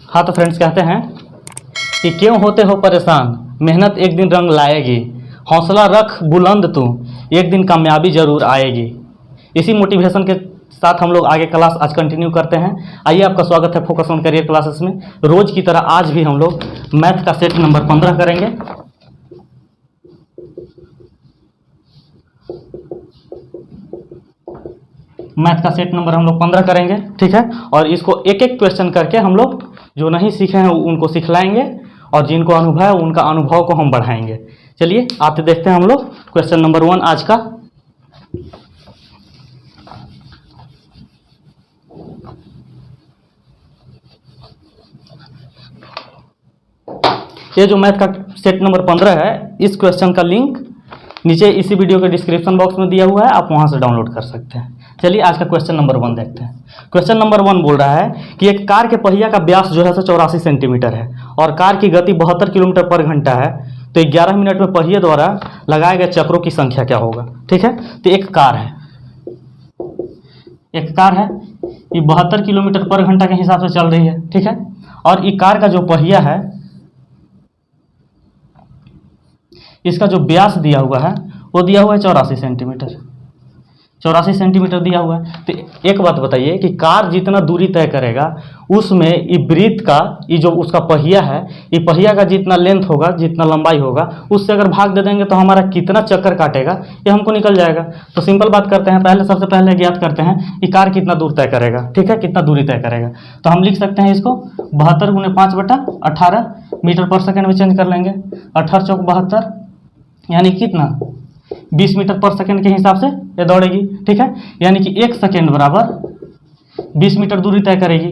हाँ तो फ्रेंड्स कहते हैं कि क्यों होते हो परेशान, मेहनत एक दिन रंग लाएगी, हौसला रख बुलंद तू, एक दिन कामयाबी जरूर आएगी। इसी मोटिवेशन के साथ हम लोग आगे क्लास आज कंटिन्यू करते हैं। आइए, आपका स्वागत है फोकस ऑन करियर क्लासेस में। रोज की तरह आज भी हम लोग मैथ का सेट नंबर 15 करेंगे। मैथ का सेट नंबर हम लोग 15 करेंगे, ठीक है। और इसको एक एक क्वेश्चन करके हम लोग जो नहीं सीखे हैं उनको सिखलाएंगे और जिनको अनुभव है उनका अनुभव को हम बढ़ाएंगे। चलिए आते देखते हैं हम लोग क्वेश्चन नंबर 1 आज का। ये जो मैथ का सेट नंबर 15 है, इस क्वेश्चन का लिंक नीचे इसी वीडियो के डिस्क्रिप्शन बॉक्स में दिया हुआ है, आप वहां से डाउनलोड कर सकते हैं। चलिए आज का क्वेश्चन नंबर 1 देखते हैं। क्वेश्चन नंबर 1 बोल रहा है कि एक कार के पहिया का व्यास जो है 84 सेंटीमीटर है और कार की गति 72 किलोमीटर पर घंटा है, तो 11 मिनट में पहिए द्वारा लगाए गए चक्रों की संख्या क्या होगा। ठीक है, तो एक कार है, ये 72 किलोमीटर पर घंटा के हिसाब से चल रही है, ठीक है। और ये कार का जो पहिया है, इसका जो व्यास दिया हुआ है वो दिया हुआ है 84 सेंटीमीटर, 84 सेंटीमीटर दिया हुआ है। तो एक बात बताइए कि कार जितना दूरी तय करेगा उसमें ये वृत्त का ये जो उसका पहिया है, ये पहिया का जितना लेंथ होगा, जितना लंबाई होगा, उससे अगर भाग दे देंगे तो हमारा कितना चक्कर काटेगा ये हमको निकल जाएगा। तो सिंपल बात करते हैं, सबसे पहले ज्ञात करते हैं कि कार कितना दूर तय करेगा। ठीक है, कितना दूरी तय करेगा, तो हम लिख सकते हैं इसको 72 × 5/18 मीटर पर सेकेंड में चेंज कर लेंगे। 18 × 4 = 72, यानी कितना 20 मीटर पर सेकंड के हिसाब से ये दौड़ेगी। ठीक है, यानी कि 1 सेकेंड बराबर 20 मीटर दूरी तय करेगी।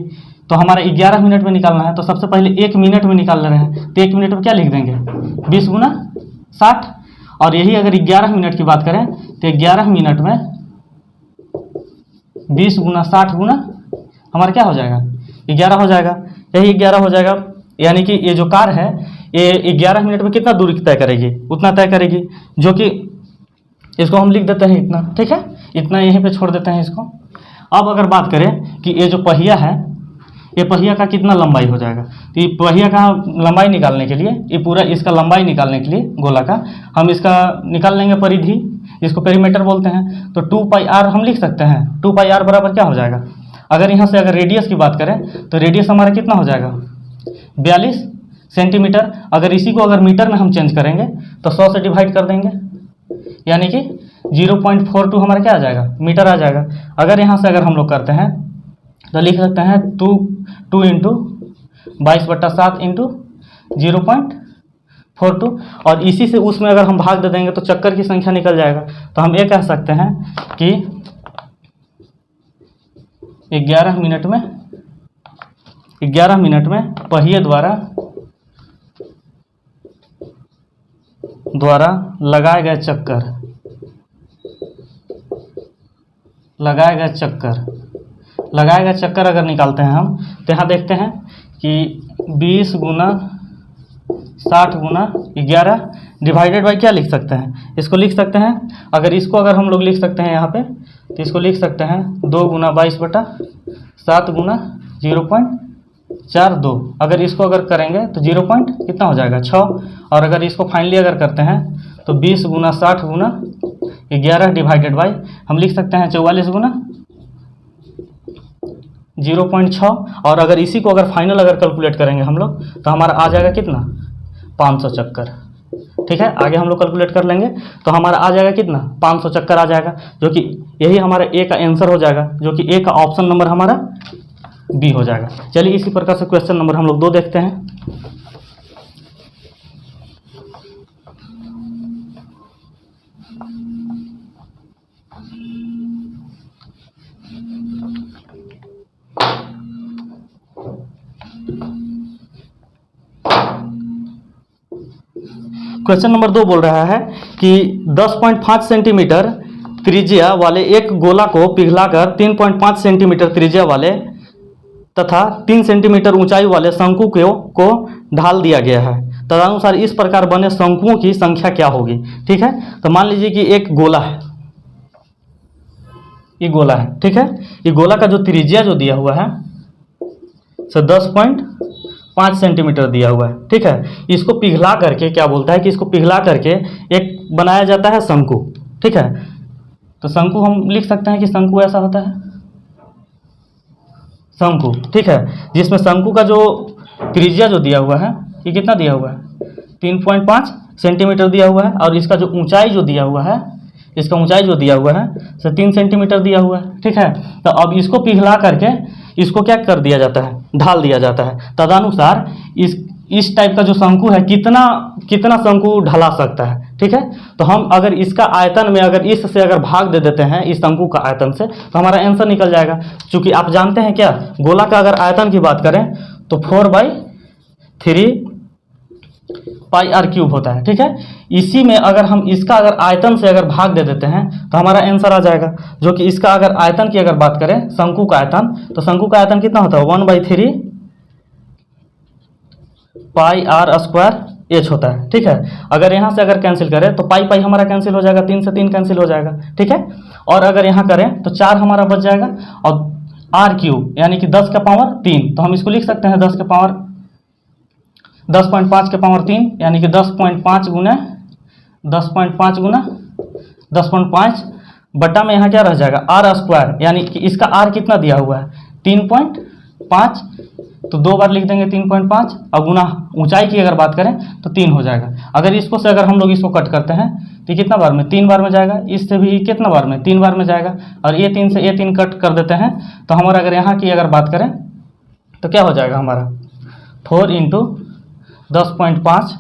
तो हमारा 11 मिनट में निकालना है, तो सबसे पहले 1 मिनट में निकाल रहे हैं, तो 1 मिनट में क्या लिख देंगे 20 × 60। और यही अगर 11 मिनट की बात करें तो 11 मिनट में 20 × 60 गुना हमारा क्या हो जाएगा 11 हो जाएगा, यही 11 हो जाएगा। यानी कि ये जो कार है ये 11 मिनट में कितना दूरी तय करेगी, उतना तय करेगी, जो कि इसको हम लिख देते हैं इतना। ठीक है, इतना यहीं पे छोड़ देते हैं इसको। अब अगर बात करें कि ये जो पहिया है, ये पहिया का कितना लंबाई हो जाएगा, तो ये पहिया का लंबाई निकालने के लिए, ये पूरा इसका लंबाई निकालने के लिए गोला का हम इसका निकाल लेंगे परिधि, इसको पेरीमीटर बोलते हैं। तो 2πr हम लिख सकते हैं। 2πr बराबर क्या हो जाएगा, अगर यहाँ से अगर रेडियस की बात करें तो रेडियस हमारा कितना हो जाएगा 42 सेंटीमीटर। अगर इसी को अगर मीटर में हम चेंज करेंगे तो 100 से डिवाइड कर देंगे, यानी कि 0.42 हमारा क्या आ जाएगा मीटर आ जाएगा। अगर यहाँ से अगर हम लोग करते हैं तो लिख सकते हैं 2 × 22/7 × 0.42, और इसी से उसमें अगर हम भाग दे देंगे तो चक्कर की संख्या निकल जाएगा। तो हम ये कह सकते हैं कि 11 मिनट में पहिए द्वारा लगाए गए चक्कर अगर निकालते हैं हम, तो यहाँ देखते हैं कि 20 × 60 × 11 डिवाइडेड बाई क्या लिख सकते हैं, इसको लिख सकते हैं। अगर इसको अगर हम लोग लिख सकते हैं यहाँ पे, तो इसको लिख सकते हैं 2 × 22/7 × 0.42। अगर इसको अगर करेंगे तो 0. कितना हो जाएगा 6। और अगर इसको फाइनली अगर करते हैं तो 20 × 60 × 11 डिवाइडेड बाई हम लिख सकते हैं 44 × 0.6। और अगर इसी को अगर फाइनल अगर कैलकुलेट करेंगे हम लोग तो हमारा आ जाएगा कितना 500 चक्कर। ठीक है, आगे हम लोग कैलकुलेट कर लेंगे तो हमारा आ जाएगा कितना 500 चक्कर आ जाएगा, जो कि यही हमारा ए का आंसर हो जाएगा, जो कि ए का ऑप्शन नंबर हमारा बी हो जाएगा। चलिए इसी प्रकार से क्वेश्चन नंबर हम लोग 2 देखते हैं। क्वेश्चन नंबर 2 बोल रहा है कि 10.5 सेंटीमीटर त्रिज्या वाले एक गोला को पिघलाकर 3.5 सेंटीमीटर त्रिज्या वाले तथा 3 सेंटीमीटर ऊंचाई वाले शंकु को ढाल दिया गया है। तदनुसार इस प्रकार बने शंकुओं की संख्या क्या होगी। ठीक है, तो मान लीजिए कि एक गोला है, ये गोला है, ठीक है। ये गोला का जो त्रिज्या जो दिया हुआ है 10.5 5 सेंटीमीटर दिया हुआ है, ठीक है। इसको पिघला करके क्या बोलता है कि इसको पिघला करके एक बनाया जाता है शंकु, ठीक है। तो शंकु हम लिख सकते हैं कि शंकु ऐसा होता है, शंकु, ठीक है, जिसमें शंकु का जो त्रिज्या जो दिया हुआ है ये कितना दिया हुआ है, 3.5 सेंटीमीटर दिया हुआ है, और इसका जो ऊंचाई जो दिया हुआ है, इसका ऊंचाई जो दिया हुआ है 3 सेंटीमीटर दिया हुआ है, ठीक है। तो अब इसको पिघला करके इसको क्या कर दिया जाता है, ढाल दिया जाता है। तदनुसार इस टाइप का जो शंकु है कितना शंकु ढला सकता है, ठीक है। तो हम अगर इसका आयतन में अगर इससे अगर भाग दे देते हैं इस शंकु का आयतन से, तो हमारा आंसर निकल जाएगा। क्योंकि आप जानते हैं क्या, गोला का अगर आयतन की बात करें तो 4/3 पाई आर क्यूब होता है, ठीक है। इसी में अगर हम इसका अगर आयतन से अगर भाग दे देते हैं तो हमारा आंसर आ जाएगा, जो कि इसका अगर आयतन की अगर बात करें शंकु का आयतन, तो शंकु का आयतन कितना होता है, 1/3 पाई आर स्क्वायर एच होता है, ठीक है। अगर यहाँ से अगर कैंसिल करें तो पाई हमारा कैंसिल हो जाएगा, 3 से 3 कैंसिल हो जाएगा, ठीक है। और अगर यहाँ करें तो 4 हमारा बच जाएगा, और आर क्यूब यानी कि 10 का पावर 3, तो हम इसको लिख सकते हैं 10.5 के पावर 3 यानी कि 10.5 गुना 10.5 बटा में यहाँ क्या रह जाएगा, आर स्क्वायर, यानी कि इसका आर कितना दिया हुआ है 3.5, तो 2 बार लिख देंगे 3.5, और गुना ऊंचाई की अगर बात करें तो 3 हो जाएगा। अगर इसको से अगर हम लोग इसको कट करते हैं तो कितना बार में, 3 बार में जाएगा, इससे भी कितना बार में, 3 बार में जाएगा, और ये 3 से ये 3 कट कर देते हैं, तो हमारा अगर यहाँ की अगर बात करें तो क्या हो जाएगा हमारा 4 इंटू 10.5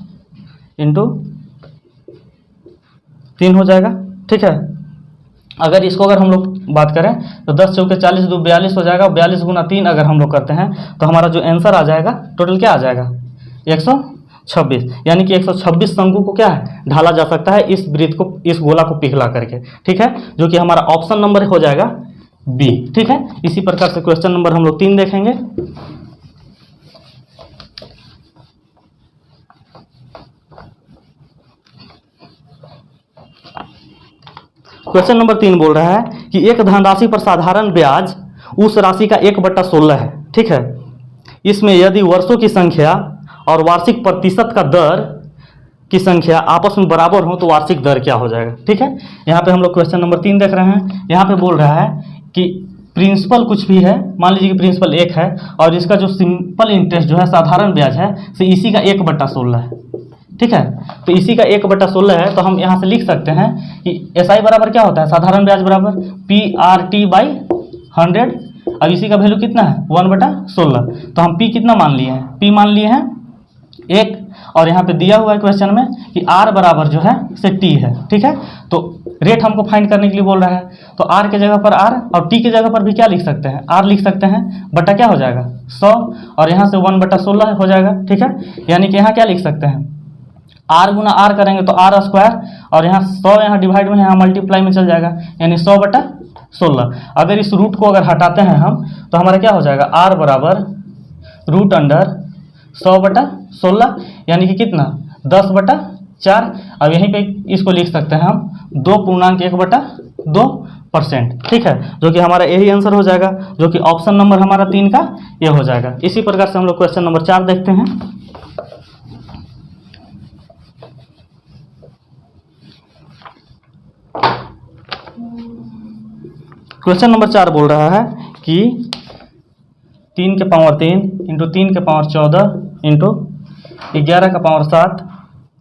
इंटू 3 हो जाएगा, ठीक है। अगर इसको अगर हम लोग बात करें तो 10 चौके 40 2 42 हो जाएगा, 42 गुना 3 अगर हम लोग करते हैं तो हमारा जो आंसर आ जाएगा टोटल क्या आ जाएगा 126, यानी कि 126 शंकु को क्या है, ढाला जा सकता है इस वृत्त को, इस गोला को पिघला करके, ठीक है, जो कि हमारा ऑप्शन नंबर हो जाएगा बी, ठीक है। इसी प्रकार से क्वेश्चन नंबर हम लोग 3 देखेंगे। क्वेश्चन नंबर 3 बोल रहा है कि एक धनराशि पर साधारण ब्याज उस राशि का 1/16 है, ठीक है। इसमें यदि वर्षों की संख्या और वार्षिक प्रतिशत का दर की संख्या आपस में बराबर हो तो वार्षिक दर क्या हो जाएगा, ठीक है। यहाँ पे हम लोग क्वेश्चन नंबर 3 देख रहे हैं। यहाँ पे बोल रहा है कि प्रिंसिपल कुछ भी है, मान लीजिए कि प्रिंसिपल 1 है, और इसका जो सिंपल इंटरेस्ट जो है साधारण ब्याज है तो इसी का 1/16 है, ठीक है। तो इसी का 1/16 है, तो हम यहाँ से लिख सकते हैं कि SI बराबर क्या होता है, साधारण ब्याज बराबर PRT/100। अब इसी का वैल्यू कितना है 1/16, तो हम P कितना मान लिए हैं, P मान लिए हैं 1, और यहाँ पे दिया हुआ है क्वेश्चन में कि R बराबर जो है से T है, ठीक है। तो रेट हमको फाइंड करने के लिए बोल रहा है, तो R के जगह पर R और T के जगह पर भी क्या लिख सकते हैं, R लिख सकते हैं, बटा क्या हो जाएगा 100, और यहाँ से 1/16 हो जाएगा, ठीक है। यानी कि यहाँ क्या लिख सकते हैं, R गुना R करेंगे तो R स्क्वायर, और यहाँ 100 यहाँ डिवाइड में यहाँ मल्टीप्लाई में चल जाएगा, यानी 100/16। अगर इस रूट को अगर हटाते हैं हम तो हमारा क्या हो जाएगा, R बराबर √100/16, यानी कि कितना 10/4। अब यहीं पे इसको लिख सकते हैं हम 2.1/2%, ठीक है, जो कि हमारा यही आंसर हो जाएगा, जो कि ऑप्शन नंबर हमारा 3 का ये हो जाएगा। इसी प्रकार से हम लोग क्वेश्चन नंबर 4 देखते हैं। क्वेश्चन नंबर 4 बोल रहा है कि 3 के पावर 3 इंटू 3 के पावर 14 इंटू 11 का पावर 7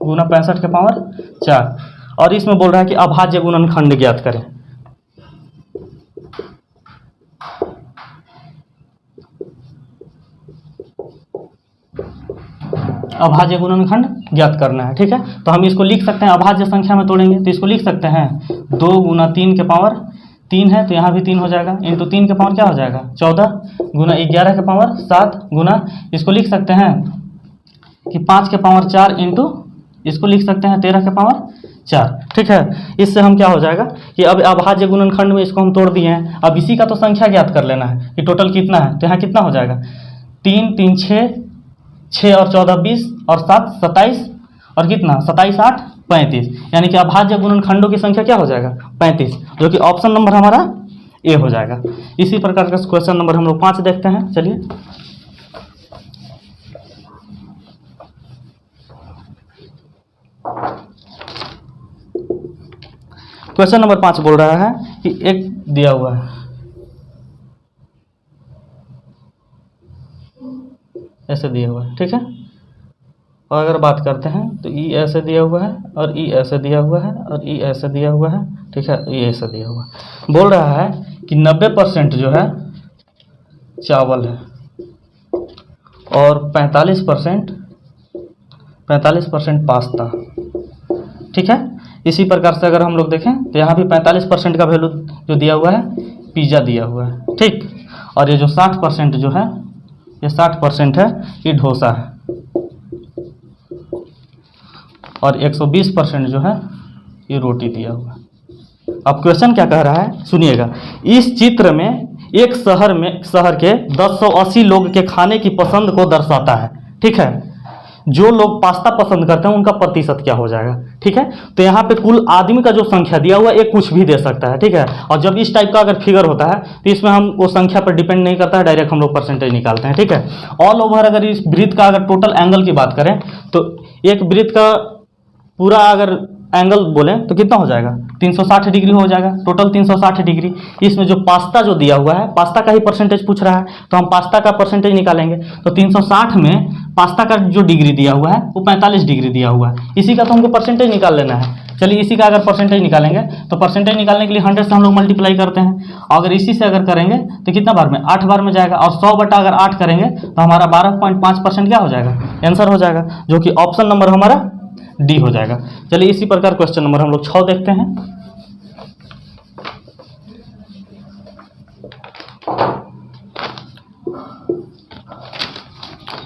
गुना 65 के पावर 4, और इसमें बोल रहा है कि अभाज्य गुणनखंड ज्ञात करें। अभाज्य गुणनखंड ज्ञात करना है, ठीक है। तो हम इसको लिख सकते हैं, अभाज्य संख्या में तोड़ेंगे तो इसको लिख सकते हैं 2 गुना 3 के पावर 3 है, तो यहाँ भी 3 हो जाएगा, इंटू 3 के पावर क्या हो जाएगा 14 गुना 11 के पावर 7 गुना, इसको लिख सकते हैं कि 5 के पावर 4 इंटू इसको लिख सकते हैं 13 के पावर 4, ठीक है। इससे हम क्या हो जाएगा कि अब अभाज्य गुणनखंड में इसको हम तोड़ दिए हैं। अब इसी का तो संख्या ज्ञात कर लेना है कि टोटल कितना है, तो यहाँ कितना हो जाएगा 3 3 6 और 14 20 और 7 27, और कितना 27 8 35, यानी कि अभाज्य गुणनखंडों की संख्या क्या हो जाएगा 35, जो कि ऑप्शन नंबर हमारा ए हो जाएगा। इसी प्रकार का क्वेश्चन नंबर हम लोग 5 देखते हैं। चलिए, क्वेश्चन नंबर 5 बोल रहा है कि एक दिया हुआ है, ऐसे दिया हुआ है, ठीक है। और अगर बात करते हैं तो ई ऐसे दिया हुआ है और ई ऐसे दिया हुआ है और ई ऐसे दिया हुआ है, ठीक है, ये ऐसे दिया हुआ है। बोल रहा है कि 90% जो है चावल है और 45% पास्ता, ठीक है। इसी प्रकार से अगर हम लोग देखें तो यहाँ भी 45% का वैल्यू जो दिया हुआ है पिज़्ज़ा दिया हुआ है, ठीक। और ये जो 60% जो है, ये 60% है, ये डोसा है। और 120% जो है ये रोटी दिया हुआ है। अब क्वेश्चन क्या कह रहा है सुनिएगा। इस चित्र में एक शहर के 1080 लोग के खाने की पसंद को दर्शाता है, ठीक है। जो लोग पास्ता पसंद करते हैं उनका प्रतिशत क्या हो जाएगा, ठीक है। तो यहाँ पे कुल आदमी का जो संख्या दिया हुआ है ये कुछ भी दे सकता है, ठीक है। और जब इस टाइप का अगर फिगर होता है तो इसमें हम वो संख्या पर डिपेंड नहीं करता है, डायरेक्ट हम लोग परसेंटेज निकालते हैं, ठीक है। ऑल ओवर अगर इस वृत्त का अगर टोटल एंगल की बात करें तो एक वृत्त का पूरा अगर एंगल बोलें तो कितना हो जाएगा, 360 डिग्री हो जाएगा, टोटल 360 डिग्री। इसमें जो पास्ता जो दिया हुआ है, पास्ता का ही परसेंटेज पूछ रहा है तो हम पास्ता का परसेंटेज निकालेंगे। तो 360 में पास्ता का जो डिग्री दिया हुआ है वो 45 डिग्री दिया हुआ है, इसी का तो हमको परसेंटेज निकाल लेना है। चलिए इसी का अगर परसेंटेज निकालेंगे तो परसेंटेज निकालने के लिए 100 से हम लोग मल्टीप्लाई करते हैं। अगर इसी से अगर करेंगे तो कितना बार में, 8 बार में जाएगा। और 100 बटा अगर 8 करेंगे तो हमारा 12.5% क्या हो जाएगा, आंसर हो जाएगा, जो कि ऑप्शन नंबर हमारा डी हो जाएगा। चलिए इसी प्रकार क्वेश्चन नंबर हम लोग 6 देखते हैं।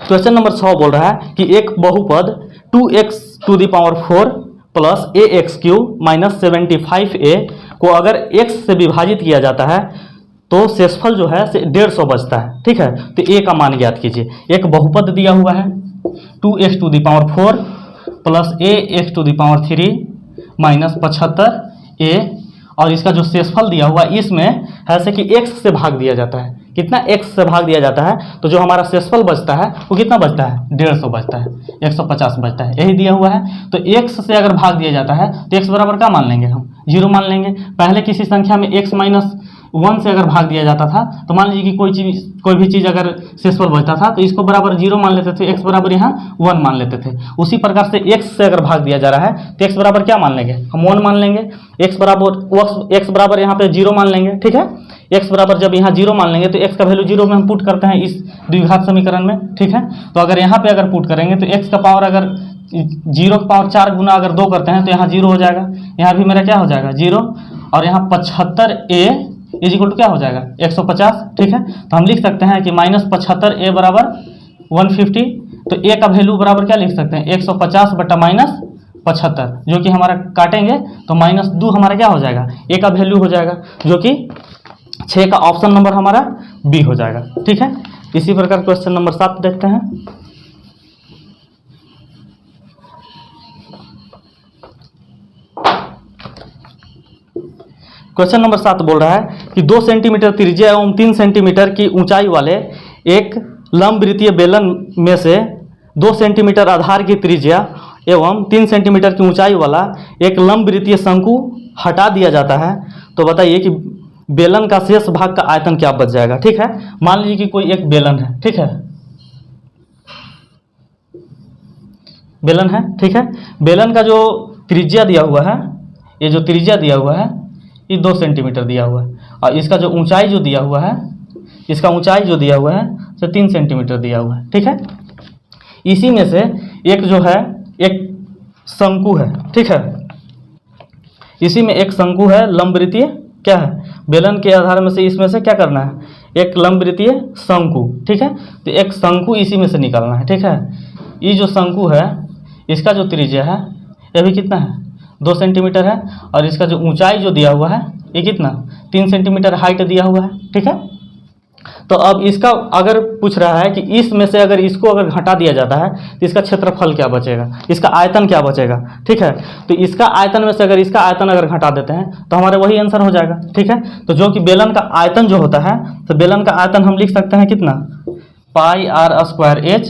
क्वेश्चन नंबर 6 बोल रहा है कि एक बहुपद 2x⁴ plus ax³ minus 75a को अगर x से विभाजित किया जाता है तो शेषफल जो है 150 बचता है, ठीक है। तो a का मान ज्ञात कीजिए। एक बहुपद दिया हुआ है 2x⁴ plus ax³ minus 75a, और इसका जो शेषफल दिया हुआ है इसमें है से कि x से भाग दिया जाता है। कितना, x से भाग दिया जाता है, तो जो हमारा शेषफल बचता है वो कितना बचता है, 150 बचता है, 150 बचता है, यही दिया हुआ है। तो x से अगर भाग दिया जाता है तो x बराबर क्या मान लेंगे, हम 0 मान लेंगे। पहले किसी संख्या में x माइनस 1 से अगर भाग दिया जाता था तो मान लीजिए कि कोई भी चीज़ अगर शेषफल बचता था तो इसको बराबर 0 मान लेते थे, x बराबर यहाँ 1 मान लेते थे। उसी प्रकार से x से अगर भाग दिया जा रहा है तो x बराबर क्या मान लेंगे, हम 1 मान लेंगे। x बराबर यहाँ पे 0 मान लेंगे, ठीक है। x बराबर जब यहाँ 0 मान लेंगे तो x का वैल्यू 0 में हम पुट करते हैं इस द्विघात समीकरण में, ठीक है। तो अगर यहाँ पे अगर पुट करेंगे तो x का पावर अगर 0 का पावर 4 गुना अगर 2 करते हैं तो यहाँ 0 हो जाएगा, यहाँ भी मेरा क्या हो जाएगा 0, और यहाँ 75a इक्वल टू क्या हो जाएगा 150, ठीक है। तो हम लिख सकते हैं कि माइनस 75a बराबर 150। तो a का वैल्यू बराबर क्या लिख सकते हैं, 150 बटा माइनस 75, जो कि हमारा काटेंगे तो -2 हमारा क्या हो जाएगा, a का वैल्यू हो जाएगा, जो कि 6 का ऑप्शन नंबर हमारा बी हो जाएगा, ठीक है। इसी प्रकार क्वेश्चन नंबर 7 देखते हैं। क्वेश्चन नंबर 7 बोल रहा है कि 2 सेंटीमीटर त्रिज्या एवं 3 सेंटीमीटर की ऊंचाई वाले एक लंबवृत्तीय बेलन में से 2 सेंटीमीटर आधार की त्रिज्या एवं 3 सेंटीमीटर की ऊंचाई वाला एक लंबवृत्तीय शंकु हटा दिया जाता है। तो बताइए कि बेलन का शेष भाग का आयतन क्या बच जाएगा, ठीक है। मान लीजिए कि कोई एक बेलन है, ठीक है, बेलन है, ठीक है। बेलन का जो त्रिज्या दिया हुआ है, ये जो त्रिज्या दिया हुआ है ये 2 सेंटीमीटर दिया हुआ है, और इसका जो ऊंचाई जो दिया हुआ है, इसका ऊंचाई जो दिया हुआ है तो 3 सेंटीमीटर दिया हुआ है, ठीक है। इसी में से एक जो है एक शंकु है, ठीक है। इसी में एक शंकु है लंबवृत्तीय, क्या है, बेलन के आधार में से इसमें से क्या करना है, एक लंबवृत्तीय शंकु, ठीक है। तो एक शंकु इसी में से निकालना है, ठीक है। ये जो शंकु है इसका जो त्रिज्या है ये भी कितना है, 2 सेंटीमीटर है, और इसका जो ऊंचाई जो दिया हुआ है ये कितना, 3 सेंटीमीटर हाइट दिया हुआ है, ठीक है। तो अब इसका अगर पूछ रहा है कि इसमें से अगर इसको अगर घटा दिया जाता है तो इसका क्षेत्रफल क्या बचेगा, इसका आयतन क्या बचेगा, ठीक है। तो इसका आयतन में से अगर इसका आयतन अगर घटा देते हैं तो हमारे वही आंसर हो जाएगा, ठीक है। तो जो कि बेलन का आयतन जो होता है, तो बेलन का आयतन हम लिख सकते हैं कितना, πr² h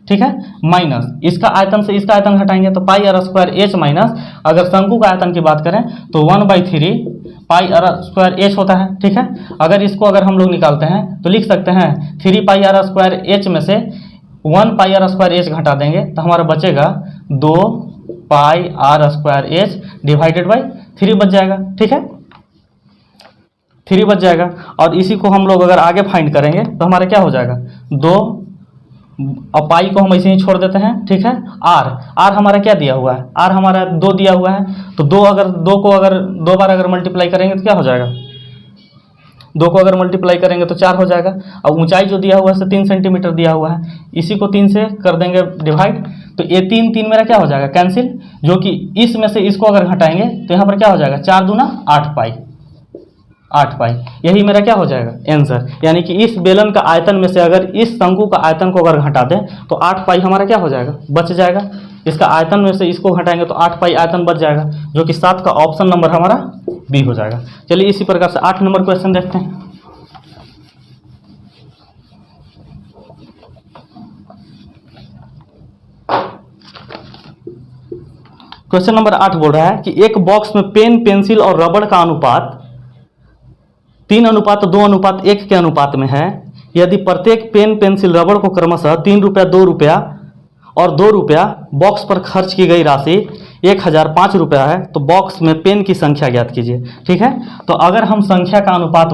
ठीक है, माइनस इसका आयतन से इसका आयतन घटाएंगे तो पाई आर स्क्वायर एच माइनस, अगर शंकु का आयतन की बात करें तो 1/3 पाई आर स्क्वायर एच होता है। ठीक है, अगर इसको अगर हम लोग निकालते हैं तो लिख सकते हैं 3 पाई आर स्क्वायर एच में से 1 पाई आर स्क्वायर एच घटा देंगे तो हमारा बचेगा 2 pi r square h divided by 3 बच जाएगा। ठीक है, 3 बच जाएगा। और इसी को हम लोग अगर आगे फाइंड करेंगे तो हमारा क्या हो जाएगा 2, और पाई को हम ऐसे ही छोड़ देते हैं। ठीक है, आर हमारा क्या दिया हुआ है, आर हमारा 2 दिया हुआ है, तो 2 को अगर 2 बार अगर मल्टीप्लाई करेंगे तो क्या हो जाएगा, 2 को अगर मल्टीप्लाई करेंगे तो 4 हो जाएगा। और ऊंचाई जो दिया हुआ है 3 सेंटीमीटर दिया हुआ है, इसी को 3 से कर देंगे डिवाइड, तो ये 3 मेरा क्या हो जाएगा कैंसिल, जो कि इसमें से इसको अगर घटाएंगे तो यहाँ पर क्या हो जाएगा 4 दूना 8 पाई, यही मेरा क्या हो जाएगा आंसर। यानी कि इस बेलन का आयतन में से अगर इस शंकु का आयतन को अगर घटा दें तो 8 पाई हमारा क्या हो जाएगा बच जाएगा। इसका आयतन में से इसको घटाएंगे तो 8 पाई आयतन बच जाएगा, जो कि 7 का ऑप्शन नंबर हमारा बी हो जाएगा। चलिए इसी प्रकार से 8 नंबर क्वेश्चन देखते हैं। क्वेश्चन नंबर 8 बोल रहा है कि एक बॉक्स में पेन, पेंसिल और रबड़ का अनुपात 3:2:1 के अनुपात में है। यदि प्रत्येक पेन, पेंसिल, रबड़ को क्रमशः 3 रुपया, 2 रुपया और 2 रुपया बॉक्स पर खर्च की गई राशि 1005 रुपया है, तो बॉक्स में पेन की संख्या ज्ञात कीजिए। ठीक है, तो अगर हम संख्या का अनुपात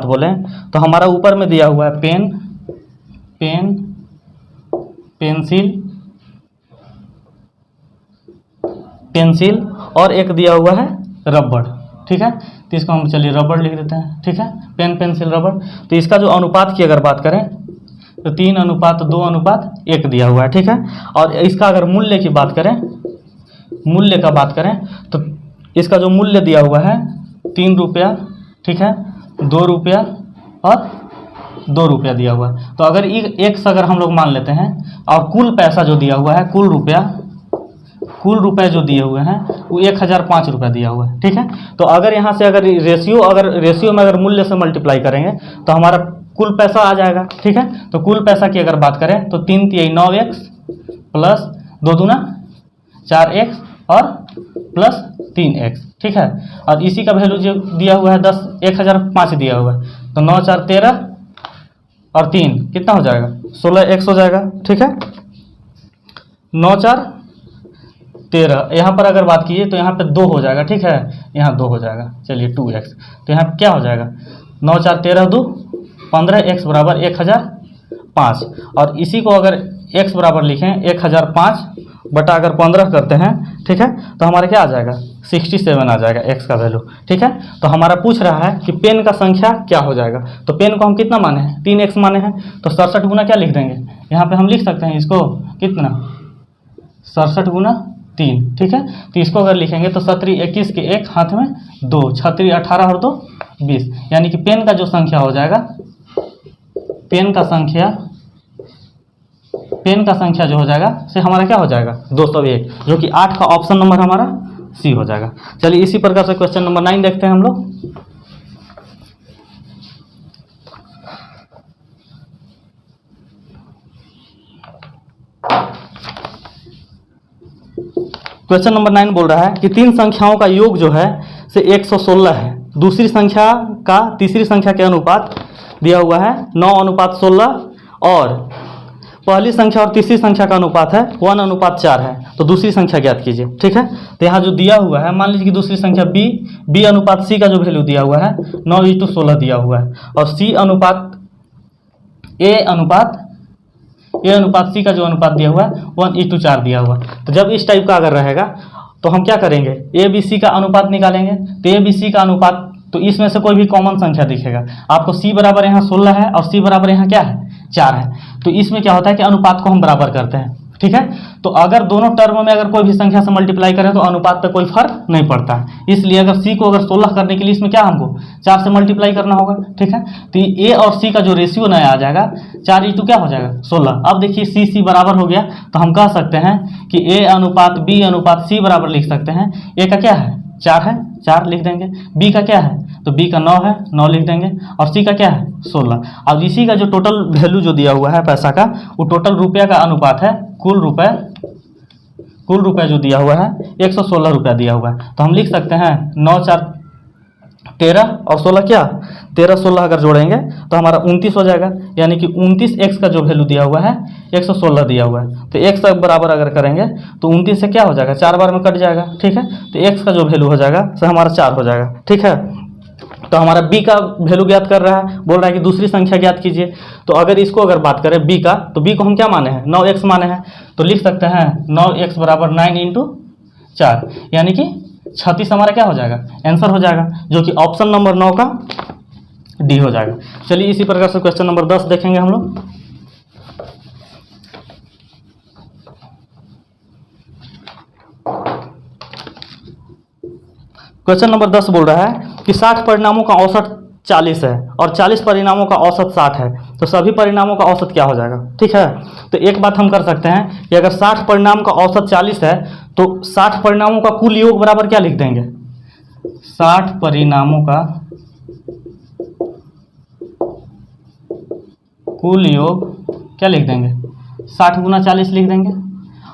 बोलें तो हमारा ऊपर में दिया हुआ है पेन, पेंसिल और एक दिया हुआ है रबड़। ठीक है, तो इसको हम चलिए रबड़ लिख देते हैं। ठीक है, पेन, पेंसिल, रबड़, तो इसका जो अनुपात की अगर बात करें तो 3:2:1 दिया हुआ है। ठीक है, और इसका अगर मूल्य की बात करें तो इसका जो मूल्य दिया हुआ है 3 रुपया, ठीक है, 2 रुपया और 2 रुपया दिया हुआ है। तो अगर एक से अगर हम लोग मान लेते हैं और कुल पैसा जो दिया हुआ है, कुल रुपए जो दिए हुए हैं वो 1005 रुपया दिया हुआ है। ठीक है, तो अगर यहाँ से अगर रेशियो में अगर मूल्य से मल्टीप्लाई करेंगे तो हमारा कुल पैसा आ जाएगा। ठीक है, तो कुल पैसा की अगर बात करें तो 3 × 9x प्लस 2 दूना 4x और प्लस 3x। ठीक है, और इसी का वैल्यू जो दिया हुआ है 1005 दिया हुआ है, तो 9 × 4 = 13 और 3 कितना हो जाएगा 16x हो जाएगा। ठीक है, 9 × 4 = 13, यहाँ पर अगर बात कीजिए तो यहाँ पे 2 हो जाएगा। ठीक है, यहाँ 2 हो जाएगा, चलिए 2x, तो यहाँ क्या हो जाएगा 9 × 4 = 13, 2 15x बराबर 1005। और इसी को अगर x बराबर लिखें 1005 बटा अगर 15 करते हैं, ठीक है, तो हमारा क्या आ जाएगा 67 आ जाएगा x का वैल्यू। ठीक है, तो हमारा पूछ रहा है कि पेन का संख्या क्या हो जाएगा, तो पेन को हम कितना माने हैं 3x माने हैं, तो 67 गुना क्या लिख देंगे, यहाँ पे हम लिख सकते हैं इसको कितना 67 गुना 3। ठीक है, तो इसको अगर लिखेंगे तो 17 21 के 1 हाथ में 2, 36 18 और 2 20, यानी कि पेन का जो संख्या हो जाएगा, पेन का संख्या जो हो जाएगा से हमारा क्या हो जाएगा 201, जो कि 8 का ऑप्शन नंबर हमारा सी हो जाएगा। चलिए इसी प्रकार से क्वेश्चन नंबर 9 देखते हैं हम लोग। क्वेश्चन नंबर 9 बोल रहा है कि 3 संख्याओं का योग जो है से 116 है। दूसरी संख्या का तीसरी संख्या के अनुपात दिया हुआ है 9:16 और पहली संख्या और तीसरी संख्या का अनुपात है 1:4 है, तो दूसरी संख्या ज्ञात कीजिए। ठीक है, तो यहाँ जो दिया हुआ है मान लीजिए कि दूसरी संख्या b अनुपात c का जो वैल्यू दिया हुआ है 9:16 दिया हुआ है, और a अनुपात c का जो अनुपात दिया हुआ है 1:4 दिया हुआ है। तो जब इस टाइप का अगर रहेगा तो हम क्या करेंगे a b c का अनुपात निकालेंगे, तो a b c का अनुपात, तो इसमें से कोई भी कॉमन संख्या दिखेगा आपको। c बराबर यहाँ 16 है और c बराबर यहाँ क्या है 4 है, तो इसमें क्या होता है कि अनुपात को हम बराबर करते हैं। ठीक है, तो अगर दोनों टर्म में अगर कोई भी संख्या से मल्टीप्लाई करें तो अनुपात पे कोई फर्क नहीं पड़ता है, इसलिए अगर c को अगर 16 करने के लिए इसमें क्या हमको 4 से मल्टीप्लाई करना होगा। ठीक है, तो a और c का जो रेशियो नया आ जाएगा 4:2 क्या हो जाएगा 16। अब देखिए c बराबर हो गया, तो हम कह सकते हैं कि a अनुपात b अनुपात c बराबर लिख सकते हैं। a का क्या है 4 है, 4 लिख देंगे। बी का क्या है, तो बी का 9 है, 9 लिख देंगे। और सी का क्या है, 16। अब इसी का जो टोटल वैल्यू जो दिया हुआ है पैसा का, वो टोटल रुपया का अनुपात है कुल रुपया जो दिया हुआ है 116 रुपया दिया हुआ है। तो हम लिख सकते हैं 9 4 13 और 16 क्या 13 16 अगर जोड़ेंगे तो हमारा 29 हो जाएगा। यानी कि 29x का जो वैल्यू दिया हुआ है 116 दिया हुआ है। तो x का बराबर अगर करेंगे तो 29 से क्या हो जाएगा, 4 बार में कट जाएगा, ठीक है। तो x का जो वैल्यू हो जाएगा से हमारा 4 हो जाएगा, ठीक है। तो हमारा b का वैल्यू ज्ञात कर रहा है, बोल रहा है कि दूसरी संख्या ज्ञात कीजिए। तो अगर इसको अगर बात करें b का, तो b को हम क्या माने हैं, 9x माने हैं। तो लिख सकते हैं 9x बराबर 9 × 4, यानी कि 36 हमारा क्या हो जाएगा, आंसर हो जाएगा, जो कि ऑप्शन नंबर 9 का डी हो जाएगा। चलिए इसी प्रकार से क्वेश्चन नंबर 10 देखेंगे हम लोग। क्वेश्चन नंबर 10 बोल रहा है कि 60 परिणामों का औसत 40 है और 40 परिणामों का औसत 60 है, तो सभी परिणामों का औसत क्या हो जाएगा, ठीक है। तो एक बात हम कर सकते हैं कि अगर 60 परिणाम का औसत 40 है तो 60 परिणामों का कुल योग बराबर क्या लिख देंगे, 60 परिणामों का कुल योग क्या लिख देंगे, 60 × 40 लिख देंगे।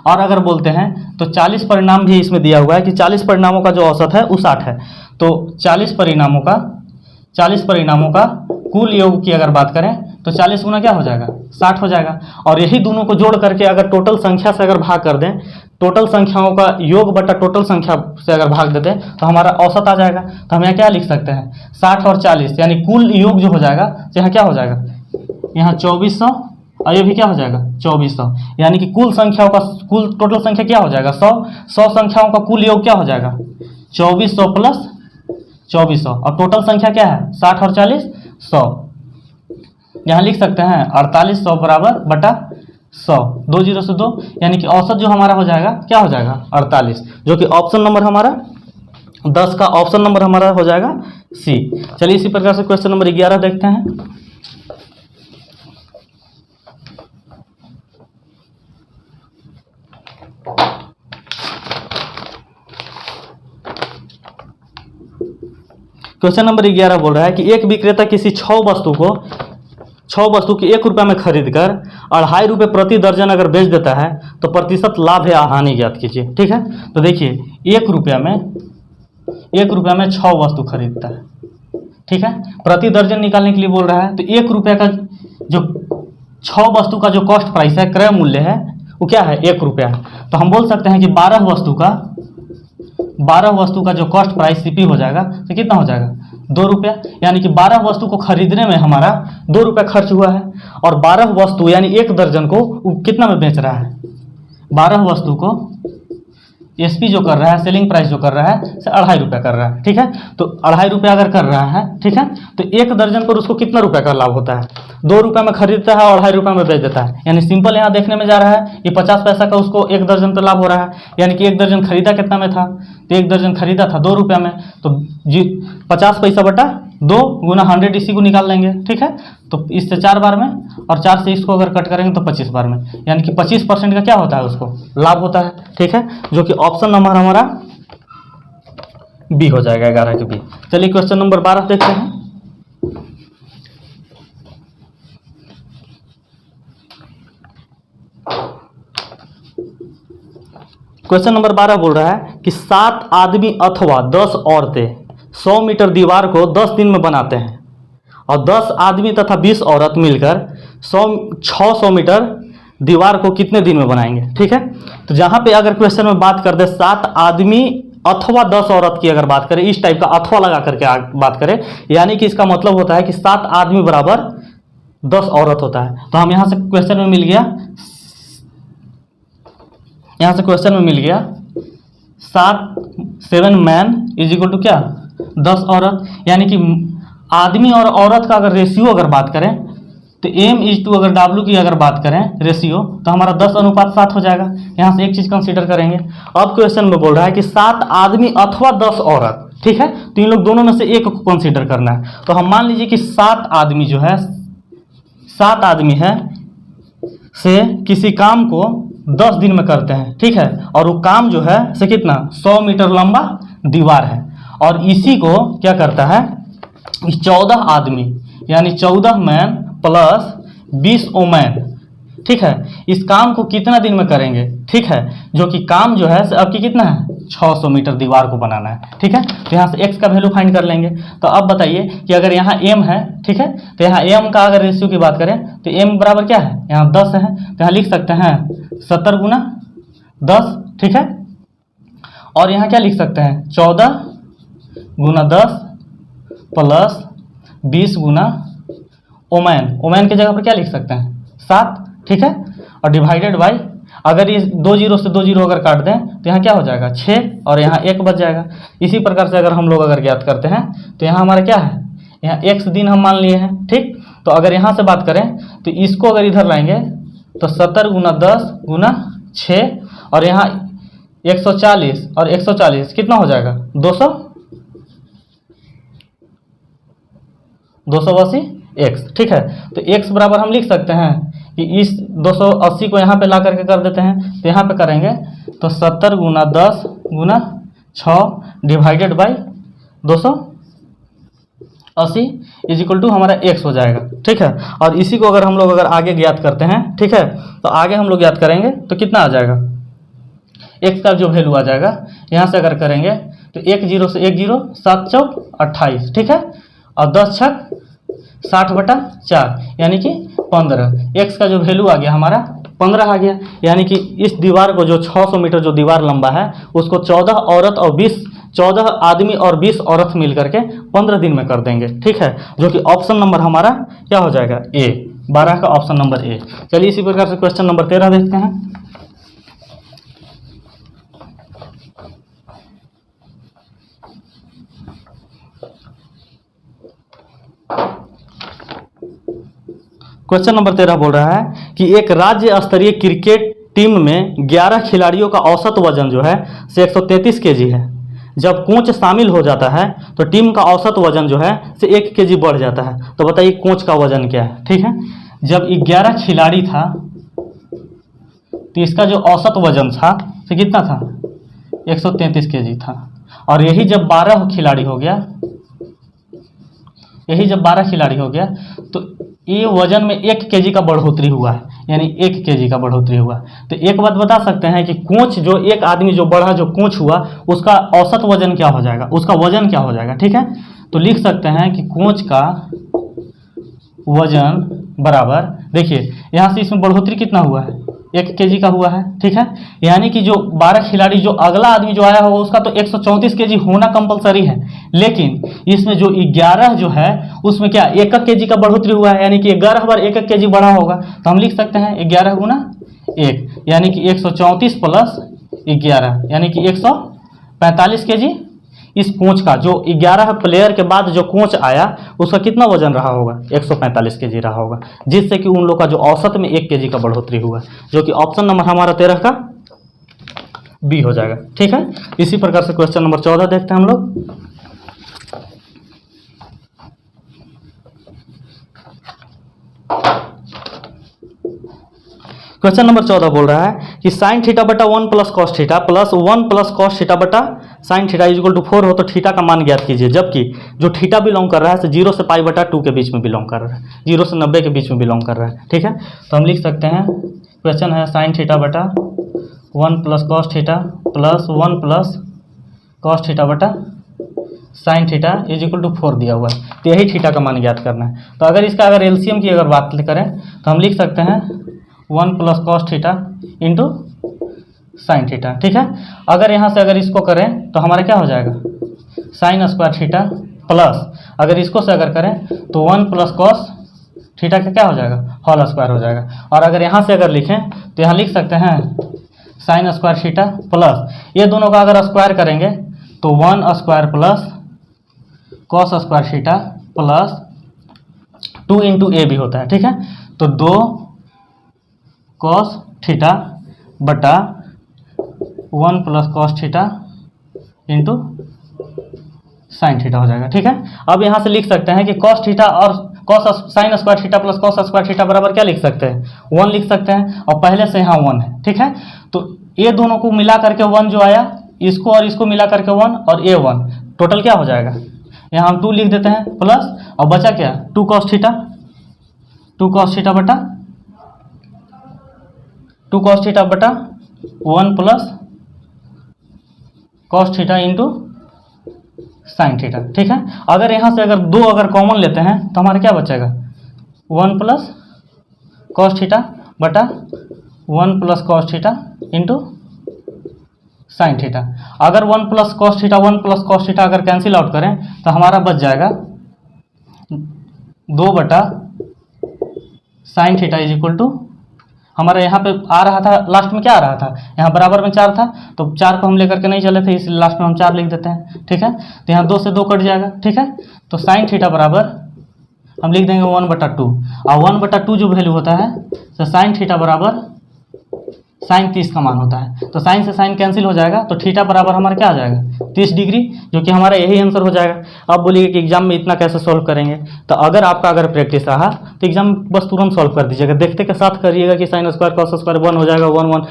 और अगर बोलते हैं तो 40 परिणाम भी इसमें दिया हुआ है कि 40 परिणामों का जो औसत है वो 60 है, तो 40 परिणामों का कुल योग की अगर बात करें तो 40 गुना क्या हो जाएगा, 60 हो जाएगा। और यही दोनों को जोड़ करके अगर टोटल संख्या से अगर भाग कर दें, टोटल संख्याओं का योग बटा टोटल संख्या से अगर भाग देते हैं तो हमारा औसत आ जाएगा। तो हम यहाँ क्या लिख सकते हैं, 60 और 40 यानी कुल योग जो हो जाएगा, तो यहाँ क्या हो जाएगा, यहाँ 2400 और ये भी क्या हो जाएगा 2400, यानी कि कुल संख्याओं का कुल टोटल संख्या क्या हो जाएगा 100 संख्याओं का कुल योग क्या हो जाएगा 2400 प्लस 2400, और टोटल संख्या क्या है 60 और 40 100। यहाँ लिख सकते हैं 4800 बराबर बटा 100, 2 0 से 2, यानी कि औसत जो हमारा हो जाएगा क्या हो जाएगा 48, जो कि ऑप्शन नंबर हमारा 10 का ऑप्शन नंबर हमारा हो जाएगा सी। चलिए इसी प्रकार से क्वेश्चन नंबर 11 देखते हैं। क्वेश्चन नंबर 11 बोल रहा है कि एक विक्रेता किसी 6 वस्तु की 1 रुपये में खरीद कर 2.5 रुपये प्रति दर्जन अगर बेच देता है तो प्रतिशत लाभ या हानि ज्ञात कीजिए, ठीक है। तो देखिए 1 रुपये में 6 वस्तु खरीदता है, ठीक है। प्रति दर्जन निकालने के लिए बोल रहा है, तो 1 रुपये का जो 6 वस्तु का जो कॉस्ट प्राइस है, क्रय मूल्य है, वो क्या है 1 रुपया है। तो हम बोल सकते हैं कि 12 वस्तु का जो कॉस्ट प्राइस सीपी हो जाएगा तो कितना हो जाएगा 2 रुपया, यानी कि 12 वस्तु को खरीदने में हमारा 2 रुपया खर्च हुआ है। और 12 वस्तु यानी 1 दर्जन को वो कितना में बेच रहा है, 12 वस्तु को एसपी जो कर रहा है, सेलिंग प्राइस जो कर रहा है से 2.5 रुपया कर रहा है, ठीक है। तो 2.5 रुपया अगर कर रहा है, ठीक है, तो 1 दर्जन पर उसको कितना रुपया का लाभ होता है, 2 रुपये में खरीदता है और 2.5 रुपये में बेच देता है। यानी सिंपल यहाँ देखने में जा रहा है ये 50 पैसा का उसको 1 दर्जन पर लाभ हो रहा है, यानी कि 1 दर्जन खरीदा कितना में था, तो 1 दर्जन खरीदा था 2 रुपये में, तो 50 पैसा बटा 2 गुना 100 इसी को निकाल लेंगे, ठीक है। तो इससे 4 बार में और 4 से इसको अगर कट करेंगे तो 25 बार में, यानी कि 25% का क्या होता है उसको लाभ होता है, ठीक है, जो कि ऑप्शन नंबर हमारा बी हो जाएगा, 11 के बी। चलिए क्वेश्चन नंबर 12 देखते हैं। क्वेश्चन नंबर 12 बोल रहा है कि 7 आदमी अथवा 10 औरतें 100 मीटर दीवार को 10 दिन में बनाते हैं और 10 आदमी तथा 20 औरत मिलकर 600 मीटर दीवार को कितने दिन में बनाएंगे, ठीक है। तो जहाँ पे अगर क्वेश्चन में बात कर दे 7 आदमी अथवा 10 औरत की अगर बात करें, इस टाइप का अथवा लगा करके बात करें, यानी कि इसका मतलब होता है कि 7 आदमी बराबर 10 औरत होता है। तो हम यहाँ से क्वेश्चन में मिल गया 7 मैन इज इक्वल टू क्या 10 औरत, यानी कि आदमी और औरत का अगर रेशियो अगर बात करें तो m/2 अगर W की अगर बात करें रेशियो, तो हमारा 10:7 हो जाएगा। यहाँ से एक चीज़ कंसीडर करेंगे। अब क्वेश्चन में बोल रहा है कि 7 आदमी अथवा 10 औरत, ठीक है, तो इन लोग दोनों में से एक को कंसीडर करना है। तो हम मान लीजिए कि 7 आदमी जो है 7 आदमी है से किसी काम को 10 दिन में करते हैं, ठीक है, और वो काम जो है से कितना 100 मीटर लंबा दीवार है, और इसी को क्या करता है, 14 आदमी यानी 14 मैन प्लस 20 वोमेन, ठीक है, इस काम को कितना दिन में करेंगे, ठीक है, जो कि काम जो है आपकी कितना है, 600 मीटर दीवार को बनाना है, ठीक है। तो यहाँ से x का वैल्यू फाइंड कर लेंगे। तो अब बताइए कि अगर यहाँ m है, ठीक है, तो यहाँ m का अगर रेशियो की बात करें तो m बराबर क्या है, यहाँ 10 है, तो यहाँ लिख सकते हैं 70 गुना 10, ठीक है। और यहाँ क्या लिख सकते हैं, 14 गुना 10 प्लस 20 गुना ओमैन के जगह पर क्या लिख सकते हैं, 7, ठीक है। और डिवाइडेड बाई, अगर ये 2 जीरो से 2 जीरो अगर काट दें तो यहाँ क्या हो जाएगा, 6, और यहाँ 1 बच जाएगा। इसी प्रकार से अगर हम लोग अगर ज्ञात करते हैं तो यहाँ हमारा क्या है, यहाँ x दिन हम मान लिए हैं, ठीक। तो अगर यहाँ से बात करें तो इसको अगर इधर लाएंगे तो 70 गुना 10 गुना 6, और यहाँ 140 और 140 कितना हो जाएगा, 280 x, ठीक है। तो x बराबर हम लिख सकते हैं कि इस 280 को यहाँ पे ला करके कर देते हैं, तो यहाँ पे करेंगे तो 70 गुना 10 गुना 6 divided by 280 is equal to हमारा x हो जाएगा, ठीक है। और इसी को अगर हम लोग अगर आगे ज्ञात करते हैं, ठीक है, तो आगे हम लोग ज्ञात करेंगे तो कितना आ जाएगा, x का जो वैल्यू आ जाएगा, यहाँ से अगर करेंगे तो 1 जीरो से 1 जीरो, 7 चौक 28, ठीक है, और 10 छक 60/4 यानी कि 15। x का जो वैल्यू आ गया हमारा 15 आ गया, यानी कि इस दीवार को जो 600 मीटर जो दीवार लंबा है उसको 14 आदमी और 20 औरत मिल करके 15 दिन में कर देंगे, ठीक है, जो कि ऑप्शन नंबर हमारा क्या हो जाएगा, ए, 12 का ऑप्शन नंबर ए। चलिए इसी प्रकार से क्वेश्चन नंबर 13 देखते हैं। क्वेश्चन नंबर 13 बोल रहा है कि एक राज्य स्तरीय क्रिकेट टीम में 11 खिलाड़ियों का औसत वजन जो है से 133 केजी है। जब कोच शामिल हो जाता है तो टीम का औसत वजन जो है से 1 केजी बढ़ जाता है। तो बताइए कोच का वजन क्या है, ठीक है। जब 11 खिलाड़ी था तो इसका जो औसत वजन था से कितना था, 133 केजी था। और यही जब 12 खिलाड़ी हो गया, तो ये वजन में 1 केजी का बढ़ोतरी हुआ है, यानी 1 केजी का बढ़ोतरी हुआ। तो एक बात बता सकते हैं कि कोच जो एक आदमी जो बढ़ा, जो कोच हुआ, उसका औसत वजन क्या हो जाएगा, उसका वजन क्या हो जाएगा, ठीक है। तो लिख सकते हैं कि कोच का वजन बराबर, देखिए यहाँ से इसमें बढ़ोतरी कितना हुआ है, 1 केजी का हुआ है, ठीक है। यानी कि जो 12 खिलाड़ी, जो अगला आदमी जो आया होगा उसका तो 134 केजी होना कंपलसरी है, लेकिन इसमें जो 11 जो है उसमें क्या 1 केजी का बढ़ोतरी हुआ है, यानी कि 11 बार 1 केजी बढ़ा होगा। तो हम लिख सकते हैं 11 गुना 1 यानी कि 134 प्लस 11 यानी कि 145 केजी। इस कोच का जो 11 प्लेयर के बाद जो कोच आया उसका कितना वजन रहा होगा, 145 केजी रहा होगा, जिससे कि उन लोग का जो औसत में 1 केजी का बढ़ोतरी हुआ, जो कि ऑप्शन नंबर हमारा 13 का बी हो जाएगा, ठीक है। इसी प्रकार से क्वेश्चन नंबर 14 देखते हैं हम लोग। क्वेश्चन नंबर 14 बोल रहा है कि साइन थीटा बटा 1 plus cos theta plus 1 plus cos theta बटा sine theta is equal to 4 हो तो थीटा का मान ज्ञात कीजिए। जबकि जो थीटा बिलोंग कर रहा है 0 से पाई बटा 2 के बीच में बिलोंग कर रहा है, 0 से 90 के बीच में बिलोंग कर रहा है, ठीक है। तो हम लिख सकते हैं, क्वेश्चन है साइन थीटा बटा 1 plus cos theta plus 1 plus cos theta बटा sine theta is equal to 4 दिया हुआ है। तो यही थीटा का मान ज्ञात करना है। तो अगर इसका अगर एलसीएम की अगर बात करें तो हम लिख सकते हैं 1 plus cos theta into sine theta, ठीक है। अगर यहाँ से अगर इसको करें तो हमारा क्या हो जाएगा, साइन स्क्वायर थीटा प्लस, अगर इसको से अगर करें तो 1 प्लस कॉस थीटा का क्या हो जाएगा, होल स्क्वायर हो जाएगा। और अगर यहाँ से अगर लिखें तो यहाँ लिख सकते हैं साइन स्क्वायर थीटा प्लस, ये दोनों का अगर स्क्वायर करेंगे तो 1 square plus cos square theta plus 2 into a b होता है, ठीक है। तो 2 कॉस थीटा बटा 1 plus cos theta into sine theta हो जाएगा, ठीक है। अब यहाँ से लिख सकते हैं कि कॉस थीटा और cos sine square theta plus cos square theta बराबर क्या लिख सकते हैं, 1 लिख सकते हैं, और पहले से यहाँ 1 है, ठीक है। तो ये दोनों को मिला करके 1 जो आया इसको और इसको मिला करके 1 और ये 1, टोटल क्या हो जाएगा, यहाँ हम 2 लिख देते हैं प्लस, और बचा क्या 2 cos थीटा, 2 cos थीटा बटा 2 cos थीटा बटा 1 plus cos theta into sine theta. ठीक है, अगर यहाँ से अगर 2 अगर कॉमन लेते हैं तो हमारा क्या बचेगा 1 प्लस cos थीटा बटा 1 plus cos theta into sine theta. अगर 1 plus cos theta 1 plus cos theta अगर कैंसिल आउट करें तो हमारा बच जाएगा 2 बटा sine theta is equal to, हमारा यहाँ पे आ रहा था लास्ट में क्या आ रहा था, यहाँ बराबर में 4 था, तो 4 को हम लेकर के नहीं चले थे, इसलिए लास्ट में हम 4 लिख देते हैं। ठीक है, तो यहाँ 2 से 2 कट जाएगा। ठीक है, तो साइन थीटा बराबर हम लिख देंगे 1/2, और 1/2 जो वैल्यू होता है तो साइन थीटा बराबर साइन 30 का मान होता है, तो साइन से साइन कैंसिल हो जाएगा, तो थीटा बराबर हमारा क्या आ जाएगा 30 डिग्री, जो कि हमारा यही आंसर हो जाएगा। अब बोलिए कि एग्जाम में इतना कैसे सॉल्व करेंगे, तो अगर आपका अगर प्रैक्टिस रहा तो एग्जाम बस तुरंत सॉल्व कर दीजिएगा, देखते के साथ करिएगा कि साइन स्क्वायर कॉस स्क्वायर 1 हो जाएगा, 1 1